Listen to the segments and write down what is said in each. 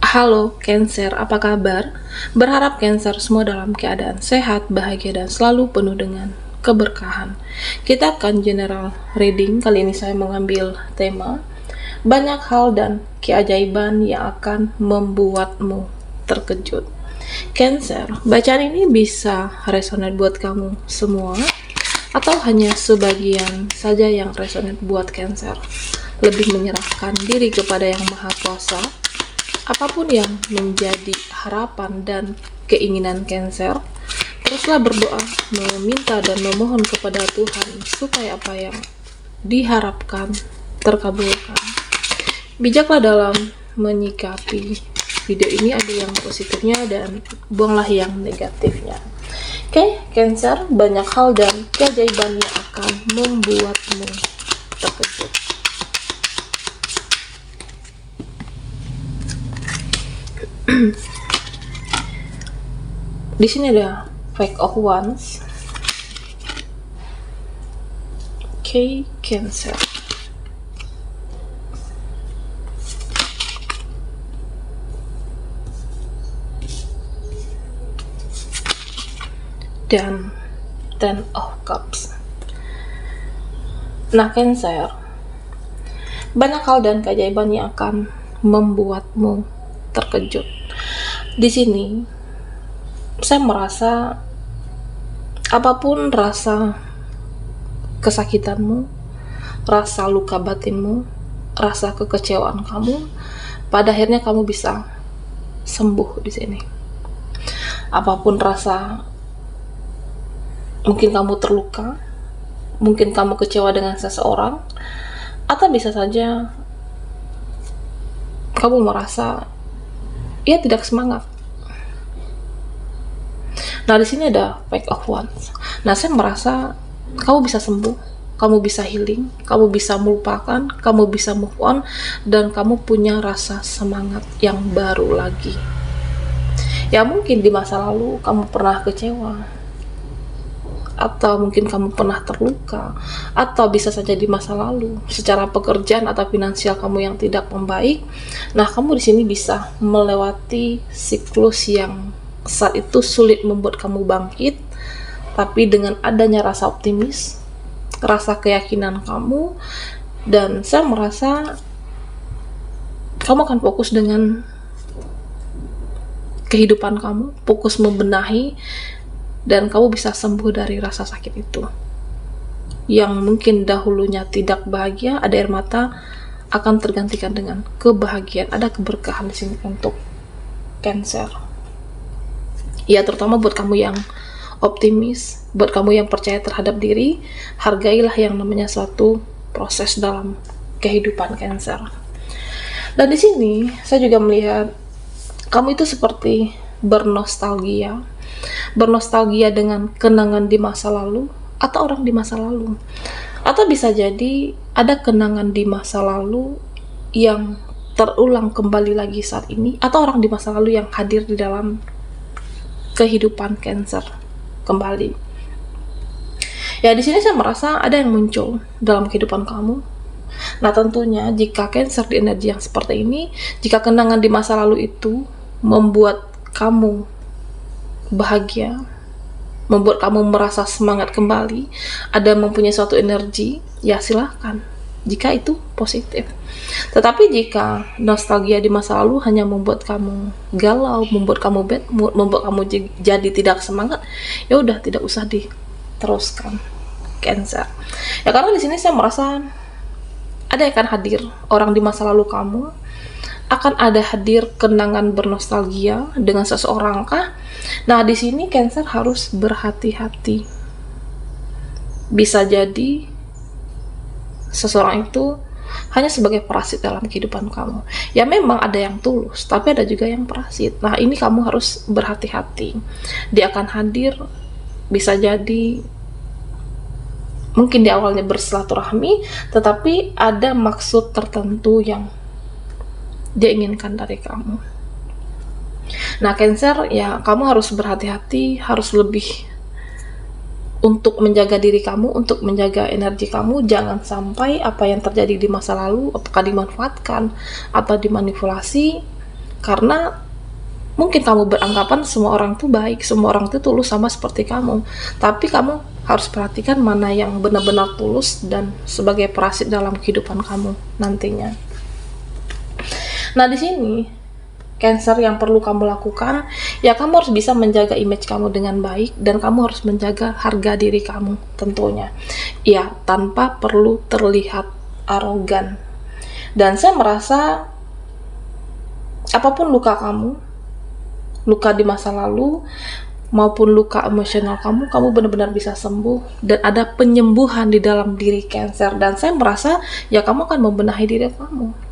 Halo Cancer, apa kabar? Berharap Cancer semua dalam keadaan sehat, bahagia, dan selalu penuh dengan keberkahan. Kita akan general reading. Kali ini saya mengambil tema banyak hal dan keajaiban yang akan membuatmu terkejut. Cancer, bacaan ini bisa resonate buat kamu semua atau hanya sebagian saja yang resonate buat Cancer. Lebih menyerahkan diri kepada Yang Maha Kuasa. Apapun yang menjadi harapan dan keinginan Cancer, teruslah berdoa, meminta dan memohon kepada Tuhan supaya apa yang diharapkan terkabulkan. Bijaklah dalam menyikapi video ini, ada yang positifnya dan buanglah yang negatifnya. Oke, Cancer, banyak hal dan keajaiban yang akan membuatmu terkejut. Di sini ada Five of Wands. Oke, Cancer. Dan Ten of Cups. Nah, Cancer, banyak hal dan keajaiban yang akan membuatmu terkejut. Di sini saya merasa apapun rasa kesakitanmu, rasa luka batinmu, rasa kekecewaan kamu, pada akhirnya kamu bisa sembuh di sini. Apapun rasa, mungkin kamu terluka, mungkin kamu kecewa dengan seseorang, atau bisa saja kamu merasa ia tidak semangat. Nah, di sini ada Five of Wands. Nah, saya merasa kamu bisa sembuh, kamu bisa healing, kamu bisa melupakan, kamu bisa move on, dan kamu punya rasa semangat yang baru lagi. Ya, mungkin di masa lalu kamu pernah kecewa, atau mungkin kamu pernah terluka, atau bisa saja di masa lalu secara pekerjaan atau finansial kamu yang tidak membaik. Nah, kamu di sini bisa melewati siklus yang saat itu sulit membuat kamu bangkit, tapi dengan adanya rasa optimis, rasa keyakinan kamu, dan saya merasa kamu akan fokus dengan kehidupan kamu, fokus membenahi, dan kamu bisa sembuh dari rasa sakit itu. Yang mungkin dahulunya tidak bahagia, ada air mata, akan tergantikan dengan kebahagiaan. Ada keberkahan di sini untuk Cancer. Ya, terutama buat kamu yang optimis, buat kamu yang percaya terhadap diri, hargailah yang namanya suatu proses dalam kehidupan Cancer. Dan di sini saya juga melihat kamu itu seperti bernostalgia dengan kenangan di masa lalu atau orang di masa lalu, atau bisa jadi ada kenangan di masa lalu yang terulang kembali lagi saat ini, atau orang di masa lalu yang hadir di dalam kehidupan Cancer kembali. Ya, di sini saya merasa ada yang muncul dalam kehidupan kamu. Nah, tentunya jika Cancer di energi yang seperti ini, jika kenangan di masa lalu itu membuat kamu bahagia, membuat kamu merasa semangat kembali, ada mempunyai suatu energi, ya silahkan jika itu positif. Tetapi jika nostalgia di masa lalu hanya membuat kamu galau, membuat kamu bad mood, membuat kamu jadi tidak semangat, ya udah, tidak usah diteruskan, Cancer. Ya, karena di sini saya merasa ada yang akan hadir orang di masa lalu kamu, akan ada hadir kenangan bernostalgia dengan seseorang kah? Nah, di sini Cancer harus berhati-hati. Bisa jadi seseorang itu hanya sebagai parasit dalam kehidupan kamu. Ya, memang ada yang tulus, tapi ada juga yang parasit. Nah, ini kamu harus berhati-hati. Dia akan hadir, bisa jadi mungkin di awalnya bersilaturahmi, tetapi ada maksud tertentu yang dia inginkan dari kamu. Nah, Cancer, ya kamu harus berhati-hati, harus lebih untuk menjaga diri kamu, untuk menjaga energi kamu. Jangan sampai apa yang terjadi di masa lalu apakah dimanfaatkan atau dimanipulasi Karena mungkin kamu beranggapan semua orang tuh baik, semua orang tuh tulus sama seperti kamu. Tapi kamu harus perhatikan mana yang benar-benar tulus dan sebagai parasit dalam kehidupan kamu nantinya. Nah, di sini Cancer yang perlu kamu lakukan, ya kamu harus bisa menjaga image kamu dengan baik, dan kamu harus menjaga harga diri kamu tentunya. Ya, tanpa perlu terlihat arogan. Dan saya merasa apapun luka kamu, luka di masa lalu maupun luka emosional kamu benar-benar bisa sembuh, dan ada penyembuhan di dalam diri Cancer. Dan saya merasa ya kamu akan membenahi diri kamu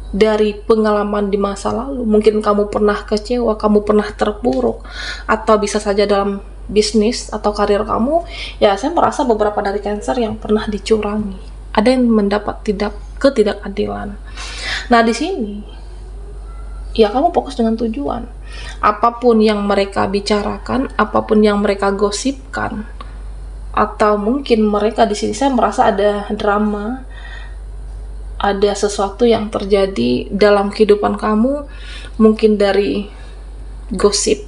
dari pengalaman di masa lalu. Mungkin kamu pernah kecewa, kamu pernah terpuruk, atau bisa saja dalam bisnis atau karir kamu, ya saya merasa beberapa dari Cancer yang pernah dicurangi, ada yang mendapat ketidakadilan. Nah, di sini ya kamu fokus dengan tujuan. Apapun yang mereka bicarakan, apapun yang mereka gosipkan, atau mungkin mereka di sini saya merasa ada drama, ada sesuatu yang terjadi dalam kehidupan kamu, mungkin dari gosip.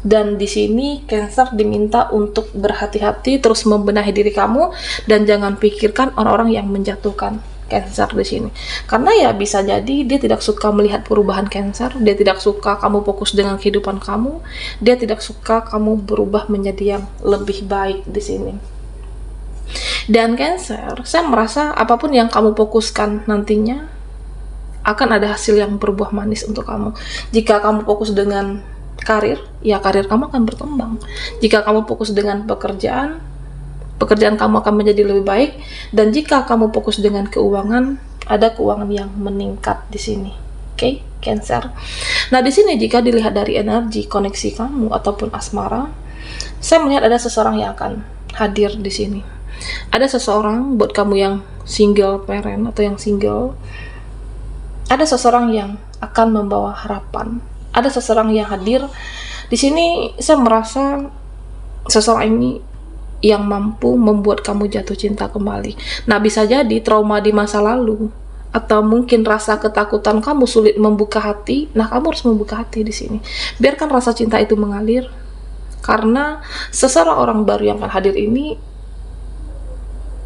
Dan di sini Cancer diminta untuk berhati-hati, terus membenahi diri kamu, dan jangan pikirkan orang-orang yang menjatuhkan Cancer di sini. Karena ya bisa jadi dia tidak suka melihat perubahan Cancer, dia tidak suka kamu fokus dengan kehidupan kamu, dia tidak suka kamu berubah menjadi yang lebih baik di sini. Dan Cancer, saya merasa apapun yang kamu fokuskan nantinya akan ada hasil yang berbuah manis untuk kamu. Jika kamu fokus dengan karir, ya karir kamu akan berkembang. Jika kamu fokus dengan pekerjaan, pekerjaan kamu akan menjadi lebih baik. Dan jika kamu fokus dengan keuangan, ada keuangan yang meningkat di sini. Oke, Cancer. Nah, di sini jika dilihat dari energi koneksi kamu ataupun asmara, saya melihat ada seseorang yang akan hadir di sini. Ada seseorang buat kamu yang single parent atau yang single, ada seseorang yang akan membawa harapan, ada seseorang yang hadir di sini. Saya merasa seseorang ini yang mampu membuat kamu jatuh cinta kembali. Nah, bisa jadi trauma di masa lalu, atau mungkin rasa ketakutan kamu sulit membuka hati. Nah, kamu harus membuka hati di sini. Biarkan rasa cinta itu mengalir, karena seseorang orang baru yang akan hadir ini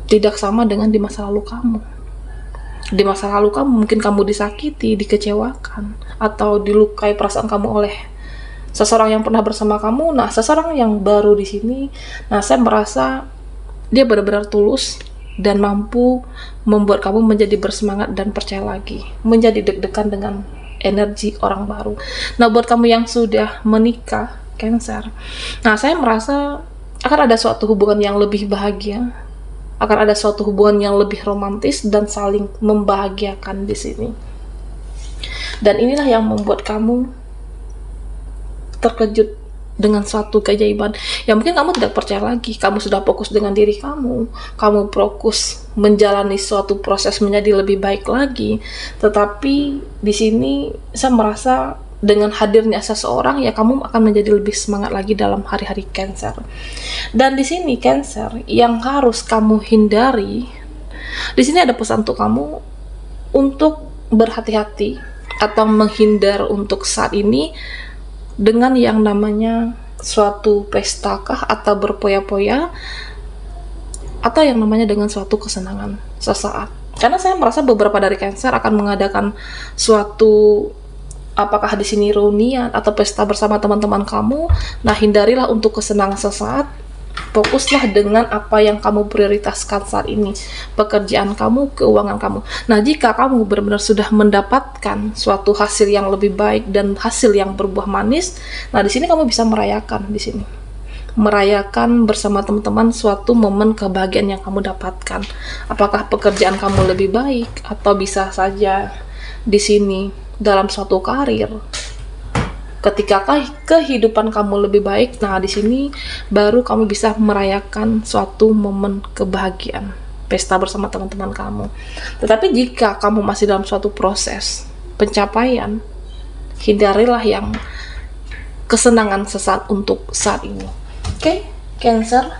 tidak sama dengan di masa lalu kamu. Di masa lalu kamu mungkin kamu disakiti, dikecewakan, atau dilukai perasaan kamu oleh seseorang yang pernah bersama kamu. Nah, seseorang yang baru di sini, nah saya merasa dia benar-benar tulus dan mampu membuat kamu menjadi bersemangat dan percaya lagi, menjadi deg-degan dengan energi orang baru. Nah, buat kamu yang sudah menikah, Cancer, nah saya merasa akan ada suatu hubungan yang lebih bahagia, akan ada suatu hubungan yang lebih romantis dan saling membahagiakan di sini. Dan inilah yang membuat kamu terkejut dengan suatu keajaiban yang mungkin kamu tidak percaya lagi. Kamu sudah fokus dengan diri kamu fokus menjalani suatu proses menjadi lebih baik lagi. Tetapi di sini saya merasa dengan hadirnya seseorang, ya kamu akan menjadi lebih semangat lagi dalam hari-hari Cancer. Dan di sini Cancer yang harus kamu hindari, di sini ada pesan untuk kamu untuk berhati-hati atau menghindar untuk saat ini dengan yang namanya suatu pestakah atau berpoya-poya, atau yang namanya dengan suatu kesenangan sesaat. Karena saya merasa beberapa dari Cancer akan mengadakan suatu, apakah di sini reunian atau pesta bersama teman-teman kamu. Nah, hindarilah untuk kesenangan sesaat. Fokuslah dengan apa yang kamu prioritaskan saat ini, pekerjaan kamu, keuangan kamu. Nah, jika kamu benar-benar sudah mendapatkan suatu hasil yang lebih baik dan hasil yang berbuah manis, nah di sini kamu bisa merayakan di sini. Merayakan bersama teman-teman suatu momen kebahagiaan yang kamu dapatkan. Apakah pekerjaan kamu lebih baik, atau bisa saja di sini dalam suatu karir. Ketika kehidupan kamu lebih baik, nah di sini baru kamu bisa merayakan suatu momen kebahagiaan, pesta bersama teman-teman kamu. Tetapi jika kamu masih dalam suatu proses pencapaian, hindarilah yang kesenangan sesaat untuk saat ini. Oke, Cancer,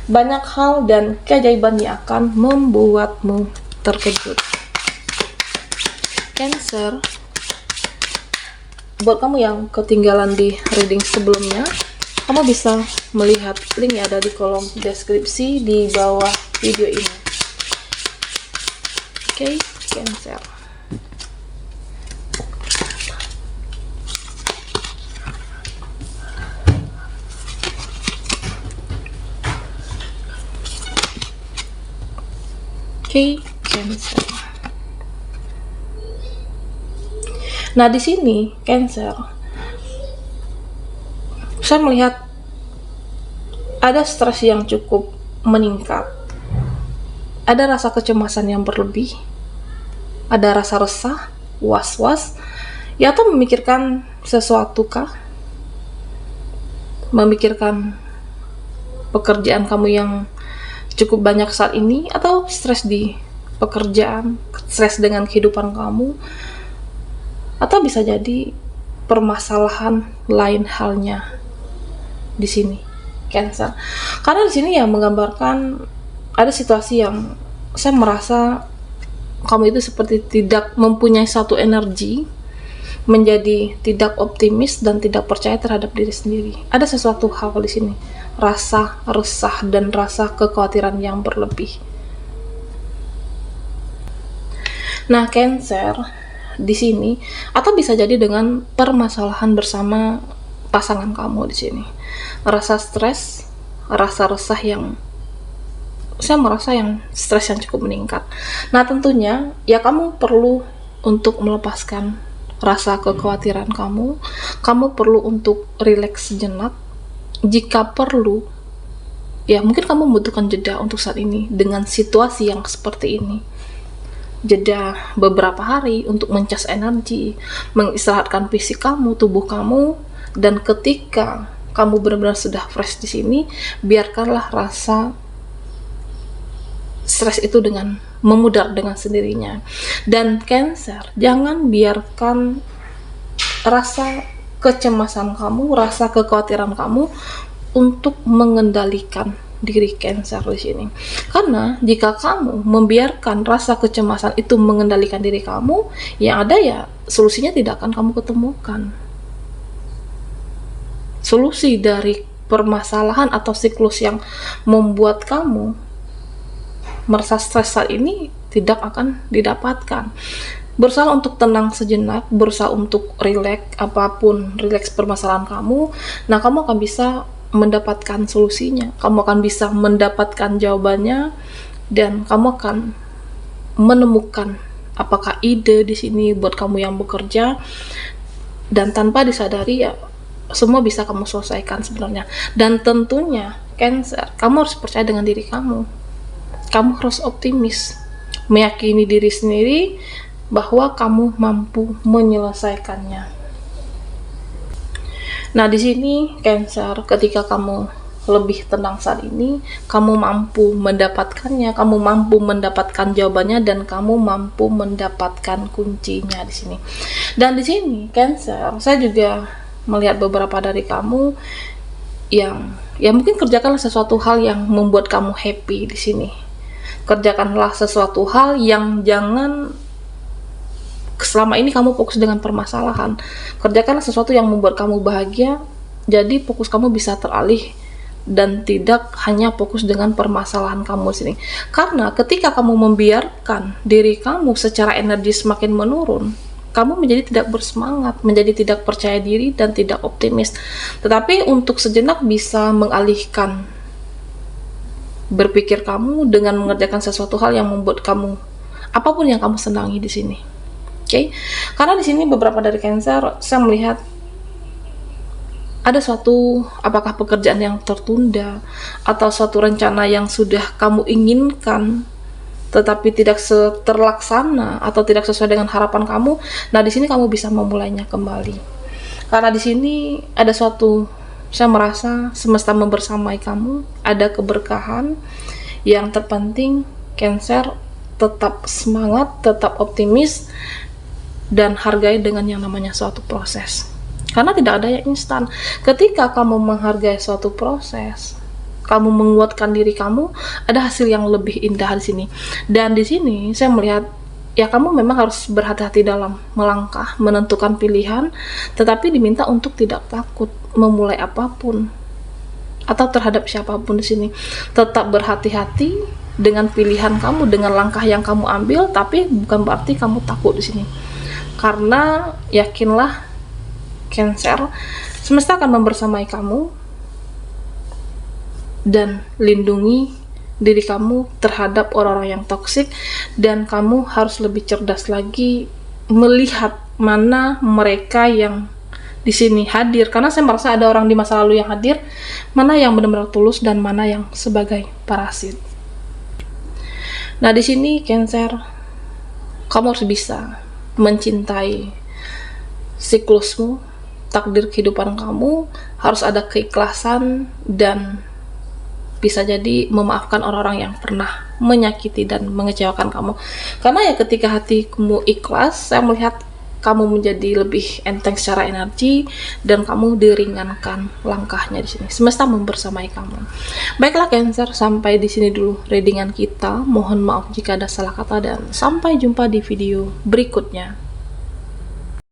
banyak hal dan keajaiban yang akan membuatmu terkejut. Cancer, buat kamu yang ketinggalan di reading sebelumnya, kamu bisa melihat link yang ada di kolom deskripsi di bawah video ini. Oke, Cancer. Oke, Cancer. Nah, di sini Cancer, saya melihat ada stres yang cukup meningkat, ada rasa kecemasan yang berlebih, ada rasa resah, was-was, ya, atau memikirkan sesuatu kah? Memikirkan pekerjaan kamu yang cukup banyak saat ini, atau stres di pekerjaan, stres dengan kehidupan kamu, atau bisa jadi permasalahan lain halnya di sini, Cancer. Karena di sini ya menggambarkan ada situasi yang saya merasa kamu itu seperti tidak mempunyai satu energi, menjadi tidak optimis dan tidak percaya terhadap diri sendiri. Ada sesuatu hal di sini, rasa resah dan rasa kekhawatiran yang berlebih. Nah, Cancer, di sini, atau bisa jadi dengan permasalahan bersama pasangan kamu di sini, rasa stres, rasa resah yang saya merasa yang stres yang cukup meningkat. Nah, tentunya ya kamu perlu untuk melepaskan rasa kekhawatiran kamu perlu untuk rileks sejenak. Jika perlu, ya mungkin kamu membutuhkan jeda untuk saat ini dengan situasi yang seperti ini. Jeda beberapa hari untuk mencas energi, mengistirahatkan fisik kamu, tubuh kamu, dan ketika kamu benar-benar sudah fresh di sini, biarkanlah rasa stres itu dengan memudar dengan sendirinya. Dan Cancer, jangan biarkan rasa kecemasan kamu, rasa kekhawatiran kamu untuk mengendalikan diri Cancer di sini. Karena jika kamu membiarkan rasa kecemasan itu mengendalikan diri kamu, yang ada ya solusinya tidak akan kamu ketemukan. Solusi dari permasalahan atau siklus yang membuat kamu merasa stres saat ini tidak akan didapatkan. Berusaha untuk tenang sejenak, berusaha untuk rileks, apapun rileks permasalahan kamu, nah kamu akan bisa mendapatkan solusinya, kamu akan bisa mendapatkan jawabannya, dan kamu akan menemukan apakah ide di sini buat kamu yang bekerja, dan tanpa disadari ya semua bisa kamu selesaikan sebenarnya. Dan tentunya Cancer, kamu harus percaya dengan diri kamu harus optimis, meyakini diri sendiri bahwa kamu mampu menyelesaikannya. Nah, di sini Cancer, ketika kamu lebih tenang saat ini, kamu mampu mendapatkannya, kamu mampu mendapatkan jawabannya, dan kamu mampu mendapatkan kuncinya di sini. Dan di sini Cancer, saya juga melihat beberapa dari kamu yang ya mungkin kerjakanlah sesuatu hal yang membuat kamu happy di sini. Kerjakanlah sesuatu hal yang jangan selama ini kamu fokus dengan permasalahan. Kerjakanlah sesuatu yang membuat kamu bahagia, jadi fokus kamu bisa teralih dan tidak hanya fokus dengan permasalahan kamu sini. Karena ketika kamu membiarkan diri kamu secara energi semakin menurun, kamu menjadi tidak bersemangat, menjadi tidak percaya diri dan tidak optimis. Tetapi untuk sejenak bisa mengalihkan berpikir kamu dengan mengerjakan sesuatu hal yang membuat kamu apapun yang kamu senangi di sini. Oke? Karena di sini beberapa dari Cancer, saya melihat ada suatu apakah pekerjaan yang tertunda atau suatu rencana yang sudah kamu inginkan tetapi tidak terlaksana atau tidak sesuai dengan harapan kamu. Nah, di sini kamu bisa memulainya kembali. Karena di sini ada suatu, saya merasa semesta membersamai kamu, ada keberkahan. Yang terpenting Cancer, tetap semangat, tetap optimis, dan hargai dengan yang namanya suatu proses. Karena tidak ada yang instan. Ketika kamu menghargai suatu proses, kamu menguatkan diri kamu, ada hasil yang lebih indah di sini. Dan di sini saya melihat ya kamu memang harus berhati-hati dalam melangkah, menentukan pilihan, tetapi diminta untuk tidak takut memulai apapun atau terhadap siapapun di sini. Tetap berhati-hati dengan pilihan kamu, dengan langkah yang kamu ambil, tapi bukan berarti kamu takut di sini. Karena yakinlah Cancer, semesta akan membersamai kamu dan lindungi diri kamu terhadap orang-orang yang toksik, dan kamu harus lebih cerdas lagi melihat mana mereka yang di sini hadir, karena saya merasa ada orang di masa lalu yang hadir, mana yang benar-benar tulus dan mana yang sebagai parasit. Nah, di sini Cancer, kamu harus bisa mencintai siklusmu, takdir kehidupan kamu, harus ada keikhlasan dan bisa jadi memaafkan orang-orang yang pernah menyakiti dan mengecewakan kamu. Karena ya ketika hatimu ikhlas, saya melihat kamu menjadi lebih enteng secara energi dan kamu diringankan langkahnya di sini. Semesta membersamai kamu. Baiklah Cancer, sampai di sini dulu readingan kita. Mohon maaf jika ada salah kata dan sampai jumpa di video berikutnya.